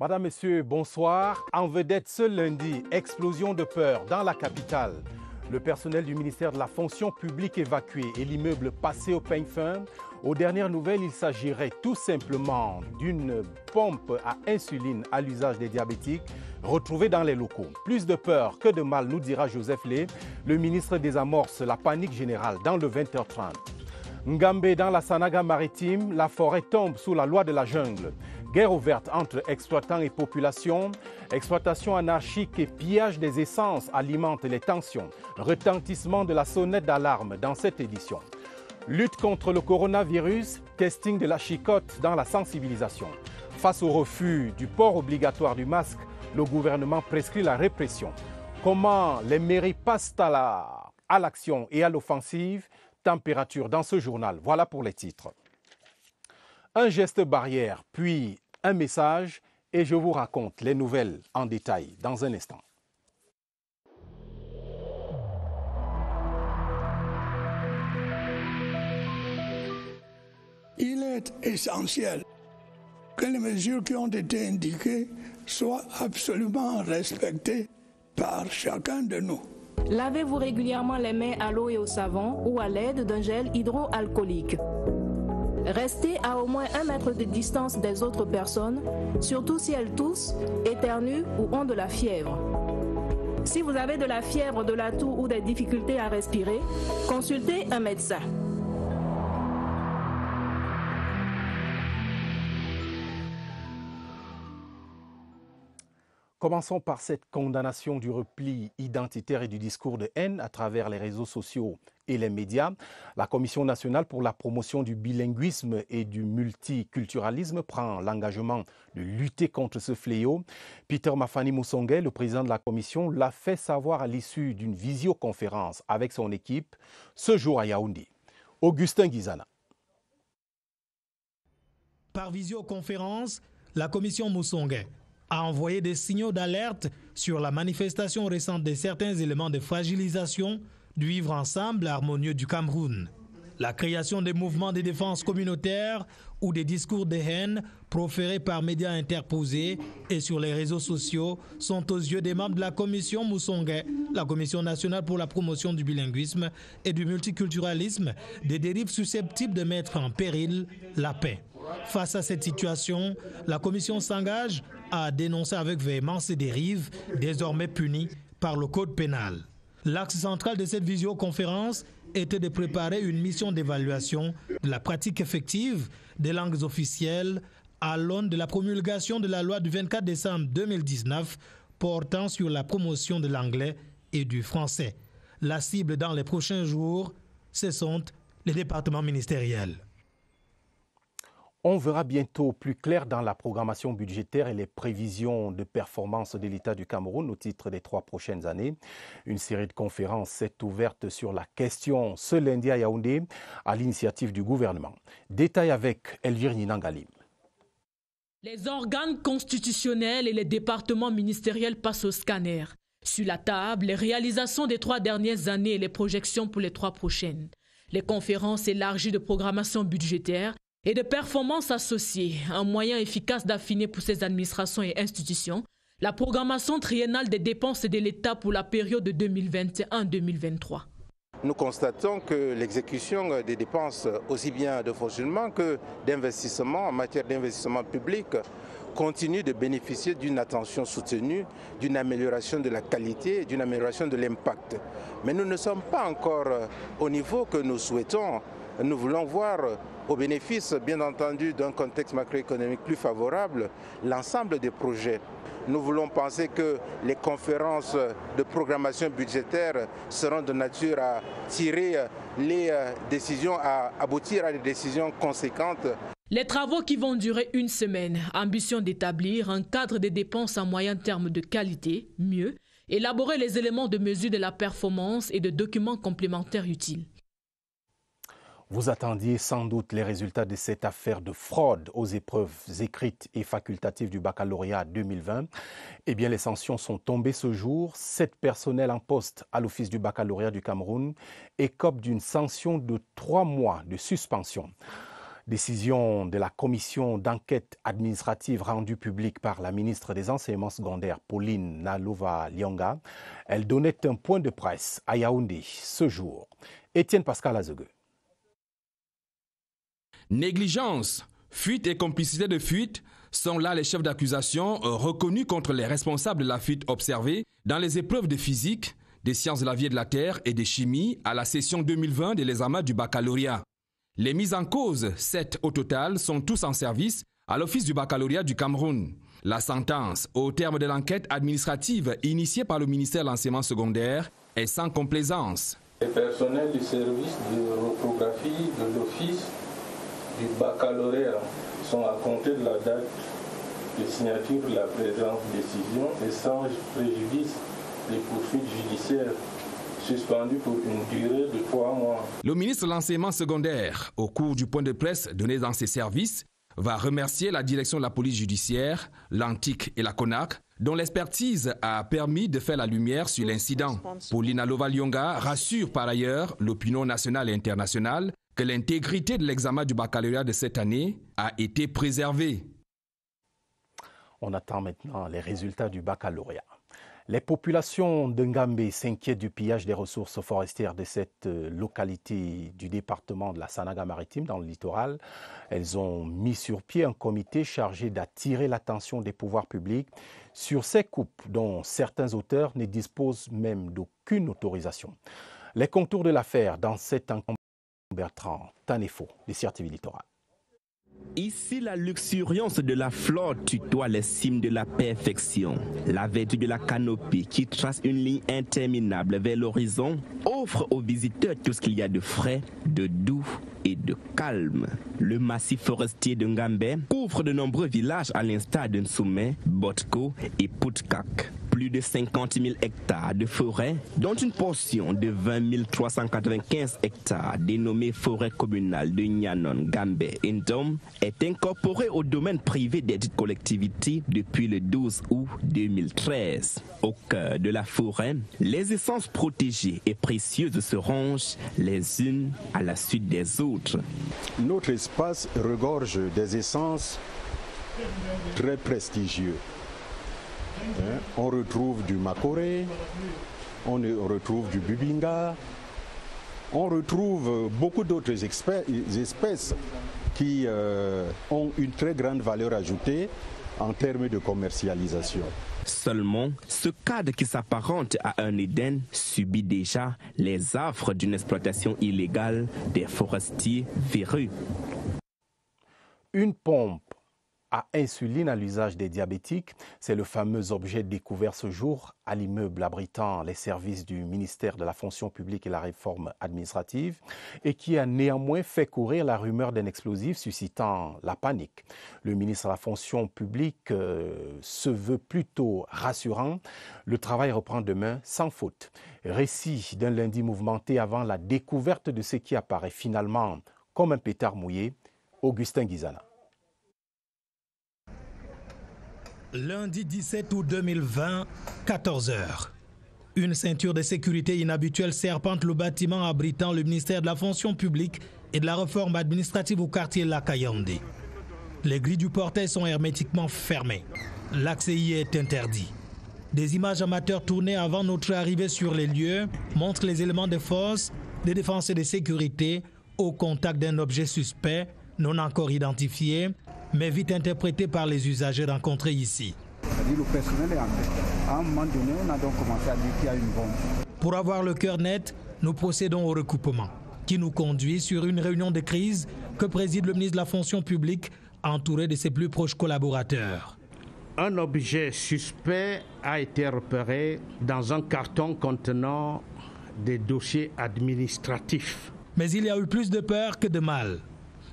Madame, Messieurs, bonsoir. En vedette ce lundi, explosion de peur dans la capitale. Le personnel du ministère de la fonction publique évacué et l'immeuble passé au peigne fin. Aux dernières nouvelles, il s'agirait tout simplement d'une pompe à insuline à l'usage des diabétiques retrouvée dans les locaux. Plus de peur que de mal, nous dira Joseph Lé. Le ministre désamorce la panique générale dans le 20h30. Ngambé dans la Sanaga maritime, la forêt tombe sous la loi de la jungle. Guerre ouverte entre exploitants et population, exploitation anarchique et pillage des essences alimentent les tensions. Retentissement de la sonnette d'alarme dans cette édition. Lutte contre le coronavirus, testing de la chicotte dans la sensibilisation. Face au refus du port obligatoire du masque, le gouvernement prescrit la répression. Comment les mairies passent à l'action et à l'offensive? Température dans ce journal. Voilà pour les titres. Un geste barrière, puis un message, et je vous raconte les nouvelles en détail dans un instant. Il est essentiel que les mesures qui ont été indiquées soient absolument respectées par chacun de nous. Lavez-vous régulièrement les mains à l'eau et au savon ou à l'aide d'un gel hydroalcoolique. Restez à au moins 1 mètre de distance des autres personnes, surtout si elles toussent, éternuent ou ont de la fièvre. Si vous avez de la fièvre, de la toux ou des difficultés à respirer, consultez un médecin. Commençons par cette condamnation du repli identitaire et du discours de haine à travers les réseaux sociaux et les médias. La Commission nationale pour la promotion du bilinguisme et du multiculturalisme prend l'engagement de lutter contre ce fléau. Peter Mafani Musonge, le président de la Commission, l'a fait savoir à l'issue d'une visioconférence avec son équipe ce jour à Yaoundé. Augustin Guizana. Par visioconférence, la Commission Musonge a envoyé des signaux d'alerte sur la manifestation récente de certains éléments de fragilisation du vivre ensemble harmonieux du Cameroun. La création des mouvements de défense communautaire ou des discours de haine proférés par médias interposés et sur les réseaux sociaux sont aux yeux des membres de la Commission Musonge, la Commission nationale pour la promotion du bilinguisme et du multiculturalisme, des dérives susceptibles de mettre en péril la paix. Face à cette situation, la Commission s'engage à dénoncer avec véhémence ces dérives, désormais punies par le Code pénal. L'axe central de cette visioconférence était de préparer une mission d'évaluation de la pratique effective des langues officielles à l'aune de la promulgation de la loi du 24 décembre 2019 portant sur la promotion de l'anglais et du français. La cible dans les prochains jours, ce sont les départements ministériels. On verra bientôt plus clair dans la programmation budgétaire et les prévisions de performance de l'État du Cameroun au titre des 3 prochaines années. Une série de conférences s'est ouverte sur la question ce lundi à Yaoundé à l'initiative du gouvernement. Détail avec Elvire Ninangalim. Les organes constitutionnels et les départements ministériels passent au scanner. Sur la table, les réalisations des 3 dernières années et les projections pour les 3 prochaines. Les conférences élargies de programmation budgétaire et de performances associées, un moyen efficace d'affiner pour ces administrations et institutions la programmation triennale des dépenses de l'État pour la période de 2021-2023. Nous constatons que l'exécution des dépenses, aussi bien de fonctionnement que d'investissement en matière d'investissement public, continue de bénéficier d'une attention soutenue, d'une amélioration de la qualité et d'une amélioration de l'impact. Mais nous ne sommes pas encore au niveau que nous souhaitons. Nous voulons voir, au bénéfice, bien entendu, d'un contexte macroéconomique plus favorable, l'ensemble des projets. Nous voulons penser que les conférences de programmation budgétaire seront de nature à tirer les décisions, à aboutir à des décisions conséquentes. Les travaux qui vont durer 1 semaine, ambition d'établir un cadre de dépenses à moyen terme de qualité, mieux, élaborer les éléments de mesure de la performance et de documents complémentaires utiles. Vous attendiez sans doute les résultats de cette affaire de fraude aux épreuves écrites et facultatives du baccalauréat 2020. Eh bien, les sanctions sont tombées ce jour. 7 personnels en poste à l'Office du baccalauréat du Cameroun écopent d'une sanction de 3 mois de suspension. Décision de la commission d'enquête administrative rendue publique par la ministre des Enseignements secondaires, Pauline Nalova-Lyonga. Elle donnait un point de presse à Yaoundé ce jour. Étienne Pascal Azegue. Négligence, fuite et complicité de fuite sont là les chefs d'accusation reconnus contre les responsables de la fuite observée dans les épreuves de physique, des sciences de la vie et de la terre et de chimie à la session 2020 de l'examen du baccalauréat. Les mises en cause, 7 au total, sont tous en service à l'Office du baccalauréat du Cameroun. La sentence, au terme de l'enquête administrative initiée par le ministère de l'enseignement secondaire, est sans complaisance. Les personnels du service de reprographie de l'Office du baccalauréat sont à compter de la date de signature de la présente décision et sans préjudice des poursuites judiciaires suspendues pour une durée de 3 mois. Le ministre de l'enseignement secondaire, au cours du point de presse donné dans ses services, va remercier la direction de la police judiciaire, l'Antique et la CONAC, dont l'expertise a permis de faire la lumière sur l'incident. Pauline Nalova-Lyonga rassure par ailleurs l'opinion nationale et internationale que l'intégrité de l'examen du baccalauréat de cette année a été préservée. On attend maintenant les résultats du baccalauréat. Les populations de Ngambé s'inquiètent du pillage des ressources forestières de cette localité du département de la Sanaga-Maritime dans le littoral. Elles ont mis sur pied un comité chargé d'attirer l'attention des pouvoirs publics sur ces coupes dont certains auteurs ne disposent même d'aucune autorisation. Les contours de l'affaire dans cet encombrement Bertrand Tanefo, des TV Littoral. Ici, la luxuriance de la flore tutoie les cimes de la perfection. La vertu de la canopée qui trace une ligne interminable vers l'horizon offre aux visiteurs tout ce qu'il y a de frais, de doux et de calme. Le massif forestier de Ngambé couvre de nombreux villages à l'instar de Nsoume, Botko et Poutkak. Plus de 50 000 hectares de forêt, dont une portion de 20 395 hectares dénommée forêt communale de Nyanon, Gambé et Ndom est incorporée au domaine privé des dites collectivités depuis le 12 août 2013. Au cœur de la forêt, les essences protégées et précieuses se rangent les unes à la suite des autres. Notre espace regorge des essences très prestigieuses. On retrouve du makoré, on retrouve du bubinga, on retrouve beaucoup d'autres espèces qui ont une très grande valeur ajoutée en termes de commercialisation. Seulement, ce cadre qui s'apparente à un Éden subit déjà les affres d'une exploitation illégale des forestiers véreux. Une pompe à insuline à l'usage des diabétiques, c'est le fameux objet découvert ce jour à l'immeuble abritant les services du ministère de la fonction publique et la réforme administrative et qui a néanmoins fait courir la rumeur d'un explosif suscitant la panique. Le ministre de la fonction publique se veut plutôt rassurant. Le travail reprend demain sans faute. Récit d'un lundi mouvementé avant la découverte de ce qui apparaît finalement comme un pétard mouillé, Augustin Guizana. Lundi 17 août 2020, 14h. Une ceinture de sécurité inhabituelle serpente le bâtiment abritant le ministère de la fonction publique et de la réforme administrative au quartier Lakayandé. Les grilles du portail sont hermétiquement fermées. L'accès y est interdit. Des images amateurs tournées avant notre arrivée sur les lieux montrent les éléments de force, de défense et de sécurité au contact d'un objet suspect, non encore identifié, mais vite interprété par les usagers rencontrés ici. Le personnel est entré. À un moment donné, on a donc commencé à dire qu'il y a une bombe. Pour avoir le cœur net, nous procédons au recoupement, qui nous conduit sur une réunion de crise que préside le ministre de la fonction publique, entouré de ses plus proches collaborateurs. Un objet suspect a été repéré dans un carton contenant des dossiers administratifs. Mais il y a eu plus de peur que de mal.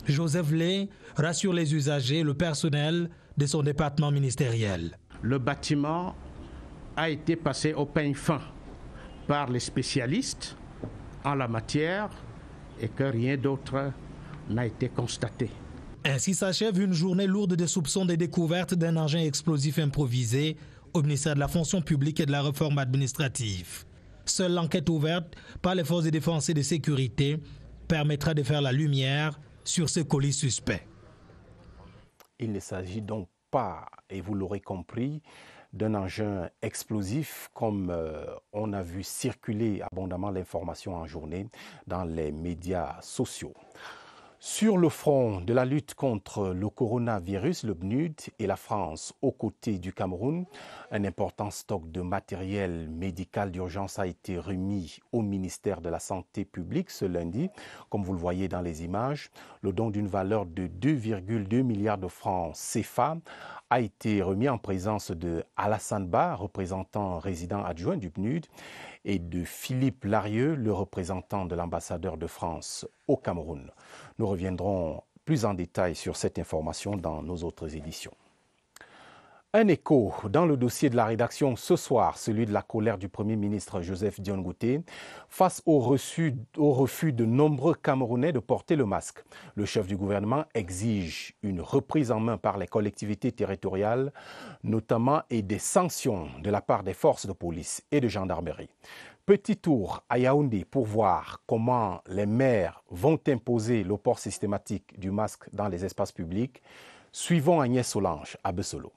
Joseph Lé rassure les usagers et le personnel de son département ministériel. Le bâtiment a été passé au peigne fin par les spécialistes en la matière et que rien d'autre n'a été constaté. Ainsi s'achève une journée lourde de soupçons de découverte d'un engin explosif improvisé au ministère de la fonction publique et de la réforme administrative. Seule l'enquête ouverte par les forces de défense et de sécurité permettra de faire la lumière sur ce colis suspect. Il ne s'agit donc pas, et vous l'aurez compris, d'un engin explosif comme on a vu circuler abondamment l'information en journée dans les médias sociaux. Sur le front de la lutte contre le coronavirus, le PNUD et la France, aux côtés du Cameroun, un important stock de matériel médical d'urgence a été remis au ministère de la Santé publique ce lundi. Comme vous le voyez dans les images, le don d'une valeur de 2,2 milliards de francs CFA a été remis en présence de Alassane Ba, représentant résident adjoint du PNUD, et de Philippe Larieux, le représentant de l'ambassadeur de France au Cameroun. Nous reviendrons plus en détail sur cette information dans nos autres éditions. Un écho dans le dossier de la rédaction ce soir, celui de la colère du Premier ministre Joseph Dion Ngouté face au refus de nombreux Camerounais de porter le masque. Le chef du gouvernement exige une reprise en main par les collectivités territoriales, notamment, et des sanctions de la part des forces de police et de gendarmerie. Petit tour à Yaoundé pour voir comment les maires vont imposer le port systématique du masque dans les espaces publics. Suivons Agnès Solange à Bessolo.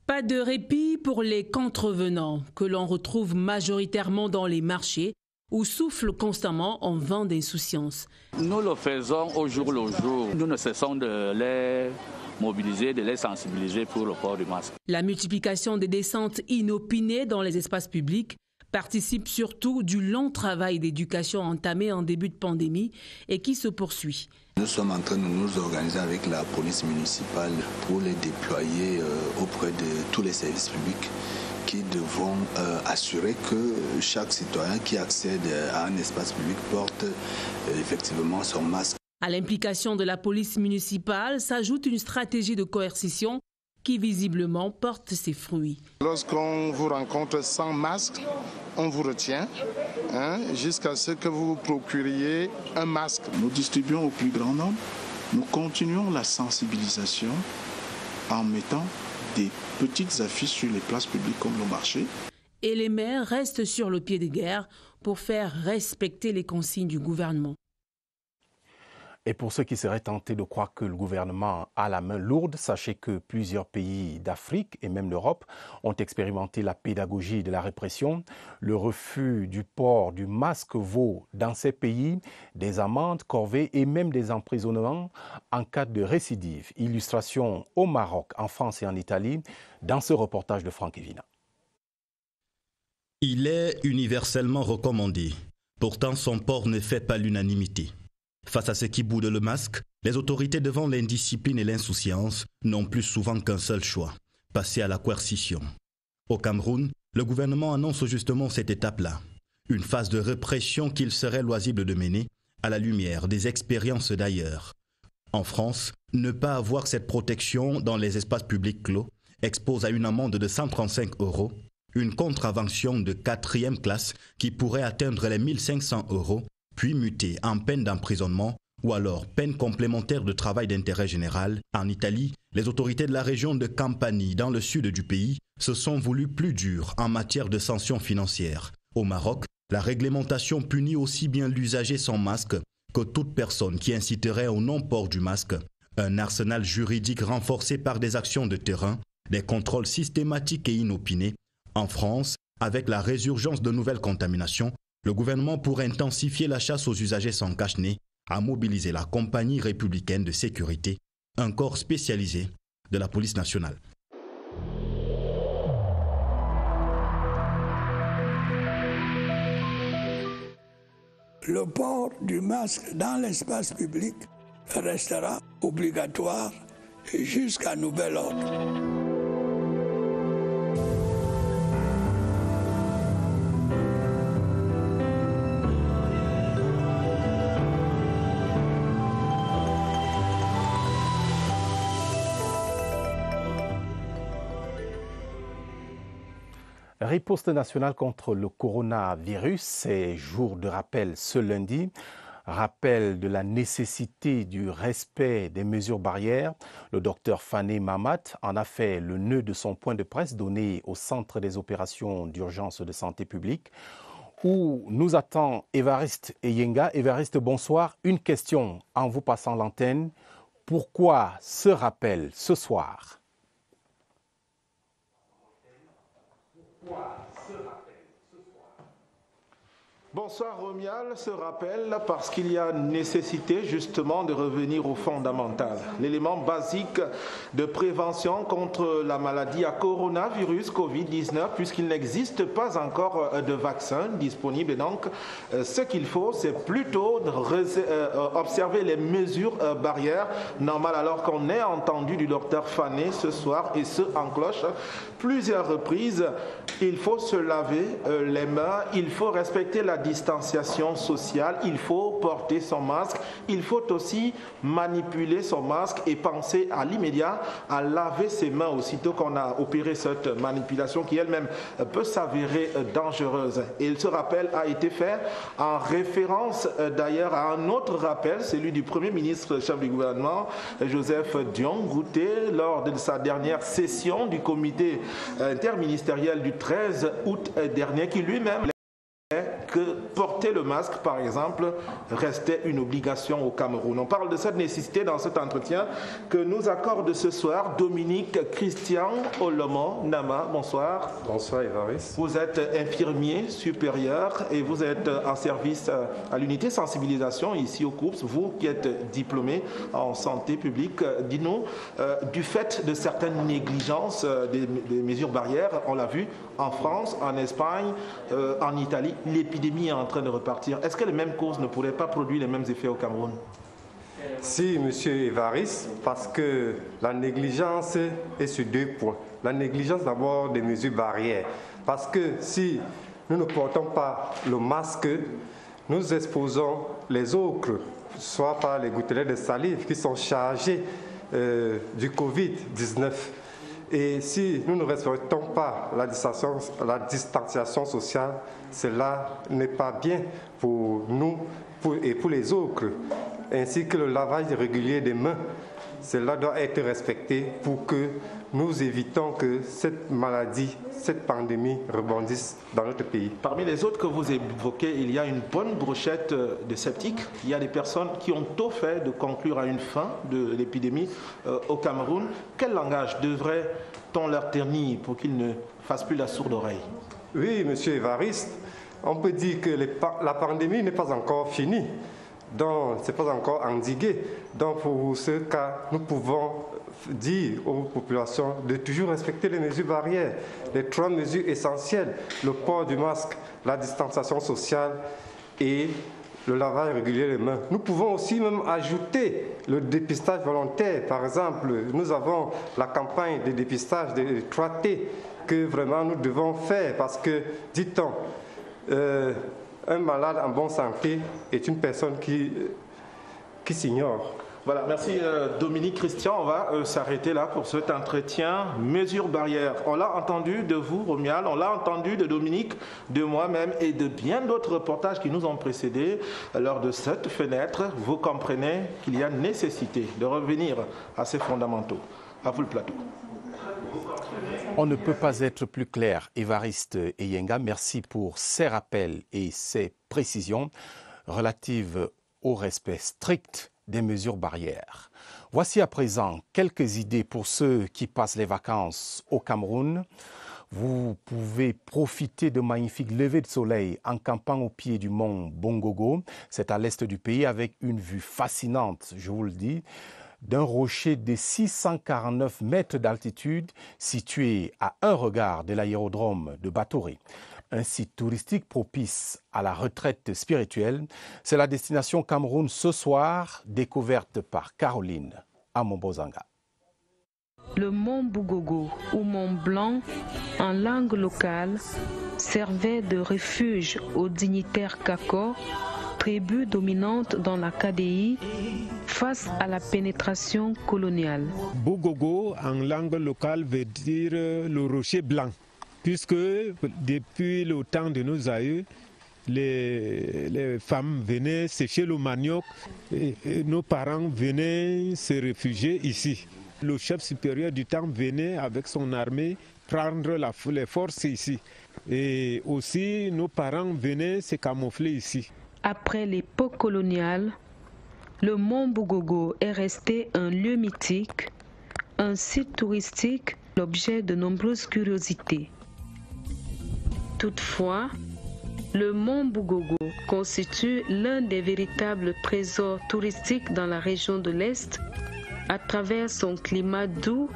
Pas de répit pour les contrevenants que l'on retrouve majoritairement dans les marchés où souffle constamment un vent d'insouciance. Nous le faisons au jour le jour. Nous ne cessons de les mobiliser, de les sensibiliser pour le port du masque. La multiplication des descentes inopinées dans les espaces publics participe surtout du long travail d'éducation entamé en début de pandémie et qui se poursuit. Nous sommes en train de nous organiser avec la police municipale pour les déployer auprès de tous les services publics qui devront assurer que chaque citoyen qui accède à un espace public porte effectivement son masque. À l'implication de la police municipale s'ajoute une stratégie de coercition qui visiblement porte ses fruits. Lorsqu'on vous rencontre sans masque, on vous retient jusqu'à ce que vous procuriez un masque. Nous distribuons au plus grand nombre. Nous continuons la sensibilisation en mettant des petites affiches sur les places publiques comme le marché. Et les maires restent sur le pied de guerre pour faire respecter les consignes du gouvernement. Et pour ceux qui seraient tentés de croire que le gouvernement a la main lourde, sachez que plusieurs pays d'Afrique et même d'Europe ont expérimenté la pédagogie de la répression. Le refus du port du masque vaut dans ces pays des amendes, corvées et même des emprisonnements en cas de récidive. Illustration au Maroc, en France et en Italie, dans ce reportage de Franck Evina. Il est universellement recommandé. Pourtant, son port ne fait pas l'unanimité. Face à ceux qui boudent le masque, les autorités devant l'indiscipline et l'insouciance n'ont plus souvent qu'un seul choix, passer à la coercition. Au Cameroun, le gouvernement annonce justement cette étape-là, une phase de répression qu'il serait loisible de mener à la lumière des expériences d'ailleurs. En France, ne pas avoir cette protection dans les espaces publics clos expose à une amende de 135 €, une contravention de 4e classe qui pourrait atteindre les 1 500 €, puis muté en peine d'emprisonnement ou alors peine complémentaire de travail d'intérêt général. En Italie, les autorités de la région de Campanie, dans le sud du pays, se sont voulues plus dures en matière de sanctions financières. Au Maroc, la réglementation punit aussi bien l'usager sans masque que toute personne qui inciterait au non-port du masque. Un arsenal juridique renforcé par des actions de terrain, des contrôles systématiques et inopinés. En France, avec la résurgence de nouvelles contaminations, le gouvernement pourrait intensifier la chasse aux usagers sans cache-nez, à mobiliser la compagnie républicaine de sécurité, un corps spécialisé de la police nationale. Le port du masque dans l'espace public restera obligatoire jusqu'à nouvel ordre. Riposte nationale contre le coronavirus, c'est jour de rappel ce lundi. Rappel de la nécessité du respect des mesures barrières. Le docteur Fané Mamat en a fait le nœud de son point de presse donné au Centre des opérations d'urgence de santé publique. où nous attend Évariste Eyenga. Évariste, bonsoir. Une question en vous passant l'antenne. Pourquoi ce rappel ce soir? Bonsoir Romial, ce rappel parce qu'il y a nécessité justement de revenir au fondamental, l'élément basique de prévention contre la maladie à coronavirus Covid-19 puisqu'il n'existe pas encore de vaccin disponible. Et donc ce qu'il faut c'est plutôt observer les mesures barrières normales alors qu'on est entendu du docteur Fané ce soir et ce en cloche plusieurs reprises. Il faut se laver les mains, il faut respecter la distanciation sociale, il faut porter son masque, il faut aussi manipuler son masque et penser à l'immédiat à laver ses mains aussitôt qu'on a opéré cette manipulation qui elle-même peut s'avérer dangereuse. Et ce rappel a été fait en référence d'ailleurs à un autre rappel, celui du Premier ministre chef du gouvernement, Joseph Dion Ngouté, lors de sa dernière session du comité interministériel du 13 août dernier, qui lui-même que porter le masque, par exemple, restait une obligation au Cameroun. On parle de cette nécessité dans cet entretien que nous accorde ce soir Dominique Christian Olomo Nama. Bonsoir. Bonsoir Évariste. Vous êtes infirmier supérieur et vous êtes en service à l'unité sensibilisation ici au COUPS. Vous qui êtes diplômé en santé publique, dis-nous, du fait de certaines négligences des mesures barrières, on l'a vu en France, en Espagne, en Italie, l'épidémie est en train de repartir. Est-ce que les mêmes causes ne pourraient pas produire les mêmes effets au Cameroun? Si, monsieur Évariste, parce que la négligence est sur deux points. La négligence d'abord des mesures barrières. Parce que si nous ne portons pas le masque, nous exposons les autres, soit par les gouttelettes de salive qui sont chargées du Covid-19. Et si nous ne respectons pas la distanciation sociale, cela n'est pas bien pour nous et pour les autres, ainsi que le lavage régulier des mains. Cela doit être respecté pour que nous évitons que cette maladie, cette pandémie rebondisse dans notre pays. Parmi les autres que vous évoquez, il y a une bonne brochette de sceptiques. Il y a des personnes qui ont tôt fait de conclure à une fin de l'épidémie au Cameroun. Quel langage devrait-on leur ternir pour qu'ils ne fassent plus la sourde oreille? Oui, monsieur Évariste, on peut dire que la pandémie n'est pas encore finie. Donc, ce n'est pas encore endigué. Donc, pour ce cas, nous pouvons dire aux populations de toujours respecter les mesures barrières, les 3 mesures essentielles, le port du masque, la distanciation sociale et le lavage régulier des mains. Nous pouvons aussi même ajouter le dépistage volontaire. Par exemple, nous avons la campagne de dépistage des 3T que vraiment nous devons faire parce que, dit-on, un malade en bonne santé est une personne qui s'ignore. Voilà, merci Dominique Christian. On va s'arrêter là pour cet entretien. Mesures barrières. On l'a entendu de vous, Romial, on l'a entendu de Dominique, de moi-même et de bien d'autres reportages qui nous ont précédés. Lors de cette fenêtre, vous comprenez qu'il y a nécessité de revenir à ces fondamentaux. À vous le plateau. On ne peut pas être plus clair, Évariste Eyenga. Merci pour ces rappels et ces précisions relatives au respect strict des mesures barrières. Voici à présent quelques idées pour ceux qui passent les vacances au Cameroun. Vous pouvez profiter de magnifiques levées de soleil en campant au pied du mont Bongogo. C'est à l'est du pays avec une vue fascinante, je vous le dis, d'un rocher de 649 mètres d'altitude situé à un regard de l'aérodrome de Batoré. Un site touristique propice à la retraite spirituelle. C'est la destination Cameroun ce soir, découverte par Caroline Amombozanga. Le mont Bougogo ou mont Blanc, en langue locale, servait de refuge aux dignitaires Kako, tribu dominante dans la KDI, face à la pénétration coloniale. Bougogo, en langue locale, veut dire le rocher blanc, puisque depuis le temps de nos aïeux, les femmes venaient sécher le manioc et nos parents venaient se réfugier ici. Le chef supérieur du temps venait avec son armée prendre les forces ici. Et aussi, nos parents venaient se camoufler ici. Après l'époque coloniale, le mont Bougogo est resté un lieu mythique, un site touristique, l'objet de nombreuses curiosités. Toutefois, le mont Bougogo constitue l'un des véritables trésors touristiques dans la région de l'Est à travers son climat doux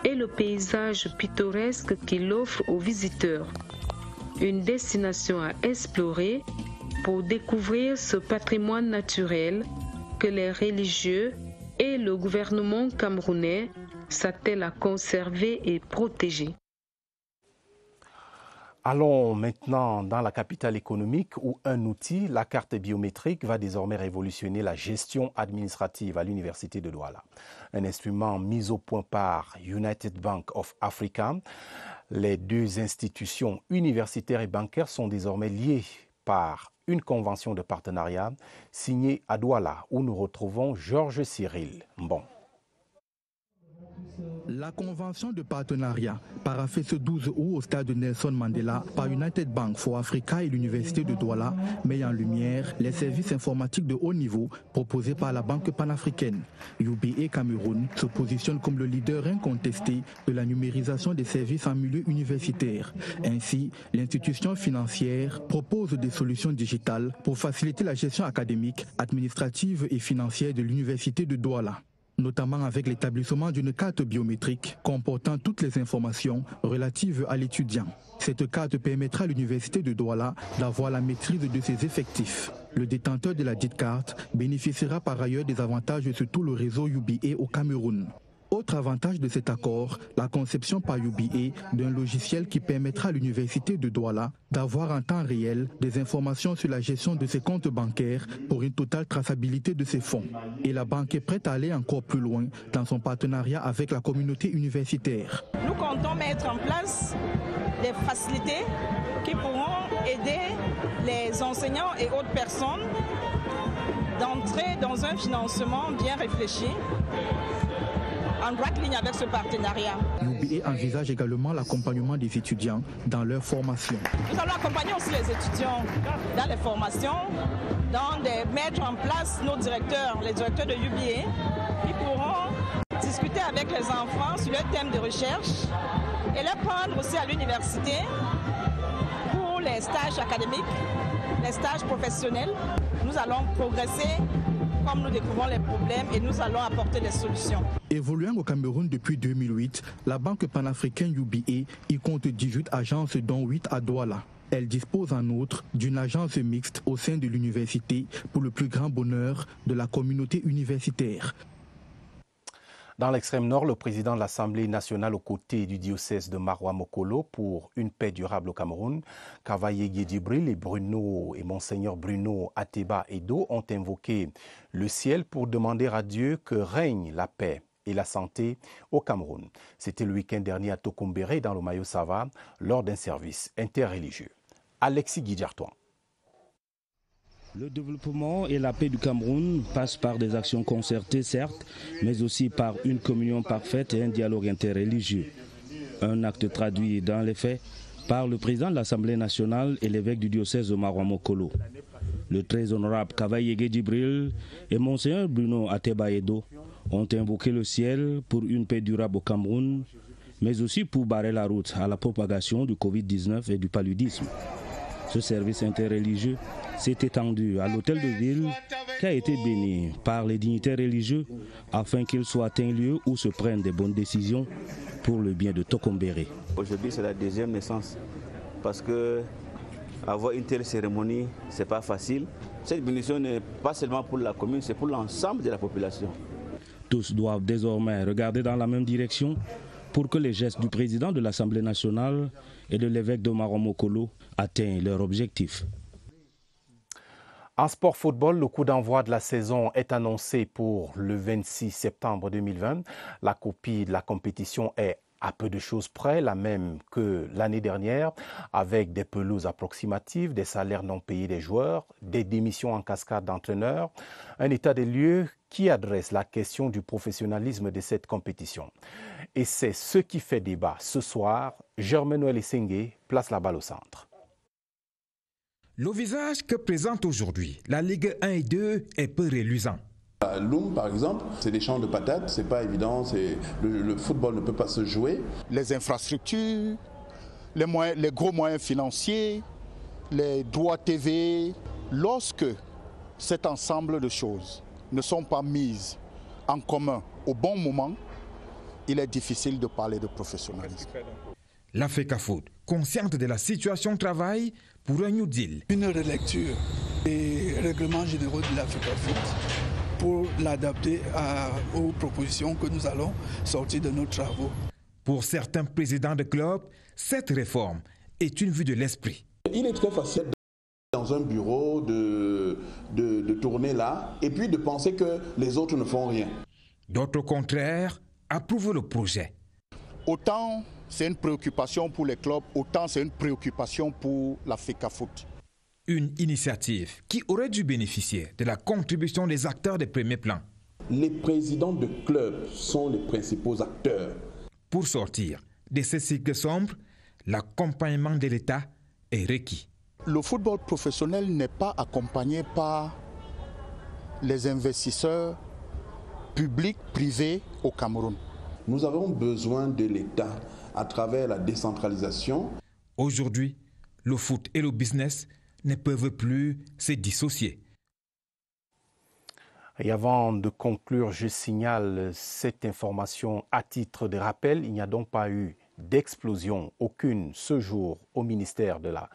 et le paysage pittoresque qu'il offre aux visiteurs. Une destination à explorer pour découvrir ce patrimoine naturel que les religieux et le gouvernement camerounais s'attellent à conserver et protéger. Allons maintenant dans la capitale économique où un outil, la carte biométrique, va désormais révolutionner la gestion administrative à l'université de Douala. Un instrument mis au point par United Bank of Africa. Les deux institutions universitaires et bancaires sont désormais liées par une convention de partenariat signée à Douala où nous retrouvons Georges Cyril Mbon. La convention de partenariat, paraphée ce 12 août au stade Nelson Mandela par United Bank for Africa et l'université de Douala, met en lumière les services informatiques de haut niveau proposés par la Banque panafricaine. UBA Cameroun se positionne comme le leader incontesté de la numérisation des services en milieu universitaire. Ainsi, l'institution financière propose des solutions digitales pour faciliter la gestion académique, administrative et financière de l'université de Douala, notamment avec l'établissement d'une carte biométrique comportant toutes les informations relatives à l'étudiant. Cette carte permettra à l'université de Douala d'avoir la maîtrise de ses effectifs. Le détenteur de la dite carte bénéficiera par ailleurs des avantages sur tout le réseau UBA au Cameroun. Autre avantage de cet accord, la conception par UBA d'un logiciel qui permettra à l'université de Douala d'avoir en temps réel des informations sur la gestion de ses comptes bancaires pour une totale traçabilité de ses fonds. Et la banque est prête à aller encore plus loin dans son partenariat avec la communauté universitaire. Nous comptons mettre en place des facilités qui pourront aider les enseignants et autres personnes d'entrer dans un financement bien réfléchi, en droite ligne avec ce partenariat. UBA envisage également l'accompagnement des étudiants dans leur formation. Nous allons accompagner aussi les étudiants dans les formations, mettre en place nos directeurs, les directeurs de UBA, qui pourront discuter avec les enfants sur leurs thèmes de recherche et les prendre aussi à l'université pour les stages académiques, les stages professionnels. Nous allons progresser comme nous découvrons les problèmes et nous allons apporter des solutions. Évoluant au Cameroun depuis 2008, la Banque panafricaine UBA y compte 18 agences dont 8 à Douala. Elle dispose en outre d'une agence mixte au sein de l'université pour le plus grand bonheur de la communauté universitaire. Dans l'extrême nord, le président de l'Assemblée nationale aux côtés du diocèse de Maroua Mokolo pour une paix durable au Cameroun, Kavaye Guédibril et Monseigneur Bruno Ateba Edo ont invoqué le ciel pour demander à Dieu que règne la paix et la santé au Cameroun. C'était le week-end dernier à Tokombéré dans le Mayo-Sava lors d'un service interreligieux. Alexis Guidjartoan. Le développement et la paix du Cameroun passent par des actions concertées, certes, mais aussi par une communion parfaite et un dialogue interreligieux. Un acte traduit dans les faits par le président de l'Assemblée nationale et l'évêque du diocèse de Maroua Mokolo. Le très honorable Kavaye Guédibril et Monseigneur Bruno Ateba Edo ont invoqué le ciel pour une paix durable au Cameroun, mais aussi pour barrer la route à la propagation du Covid-19 et du paludisme. Ce service interreligieux s'est étendu à l'hôtel de ville qui a été béni par les dignitaires religieux afin qu'il soit un lieu où se prennent des bonnes décisions pour le bien de Tokombéré. Aujourd'hui, c'est la deuxième naissance parce que avoir une telle cérémonie, ce n'est pas facile. Cette bénédiction n'est pas seulement pour la commune, c'est pour l'ensemble de la population. Tous doivent désormais regarder dans la même direction pour que les gestes du président de l'Assemblée nationale et de l'évêque de Maroua Mokolo atteignent leur objectif. En sport football, le coup d'envoi de la saison est annoncé pour le 26 septembre 2020. La copie de la compétition est à peu de choses près, la même que l'année dernière, avec des pelouses approximatives, des salaires non payés des joueurs, des démissions en cascade d'entraîneurs, un état des lieux qui adresse la question du professionnalisme de cette compétition. Et c'est ce qui fait débat ce soir. Germain-Noël Essengue place la balle au centre. Le visage que présente aujourd'hui la Ligue 1 et 2 est peu reluisant. À Loum, par exemple, c'est des champs de patates, c'est pas évident, le football ne peut pas se jouer. Les infrastructures, les gros moyens financiers, les droits TV, lorsque cet ensemble de choses ne sont pas mises en commun au bon moment, il est difficile de parler de professionnalisme. La FECAFOOT, consciente de la situation travail pour un New Deal. Une relecture des règlements généraux de la FECAFOOT pour l'adapter aux propositions que nous allons sortir de nos travaux. Pour certains présidents de clubs, cette réforme est une vue de l'esprit. Il est très facile dans un bureau de tourner là et puis de penser que les autres ne font rien. D'autres, au contraire, approuvent le projet. Autant c'est une préoccupation pour les clubs, autant c'est une préoccupation pour la FECAFOOT. Une initiative qui aurait dû bénéficier de la contribution des acteurs de premier plan. Les présidents de clubs sont les principaux acteurs. Pour sortir de ces cycles sombres, l'accompagnement de l'État est requis. Le football professionnel n'est pas accompagné par les investisseurs publics, privés au Cameroun. Nous avons besoin de l'État à travers la décentralisation. Aujourd'hui, le foot et le business ne peuvent plus se dissocier. Et avant de conclure, je signale cette information à titre de rappel. Il n'y a donc pas eu d'explosion aucune ce jour au ministère de la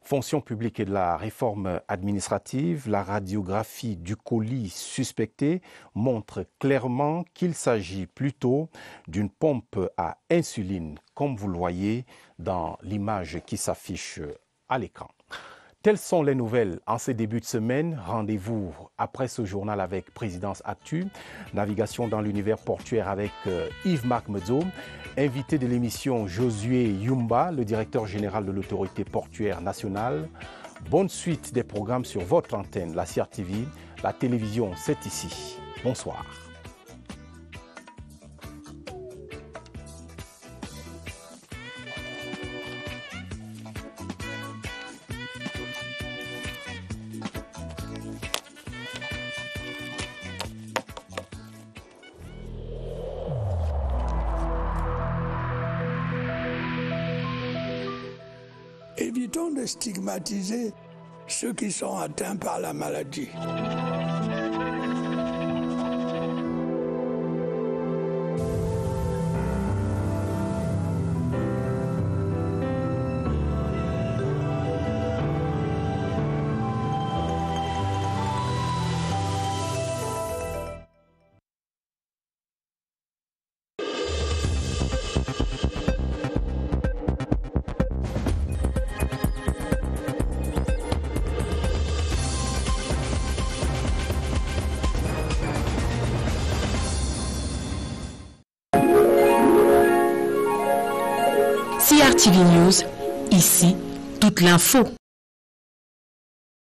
Fonction publique et de la réforme administrative. La radiographie du colis suspecté montre clairement qu'il s'agit plutôt d'une pompe à insuline, comme vous le voyez dans l'image qui s'affiche à l'écran. Telles sont les nouvelles en ces débuts de semaine. Rendez-vous après ce journal avec Présidence Actu. Navigation dans l'univers portuaire avec Yves-Marc Medzo. Invité de l'émission Josué Yumba, le directeur général de l'autorité portuaire nationale. Bonne suite des programmes sur votre antenne, la CRTV. La télévision, c'est ici. Bonsoir. Évitons de stigmatiser ceux qui sont atteints par la maladie. CRTV News, ici, toute l'info.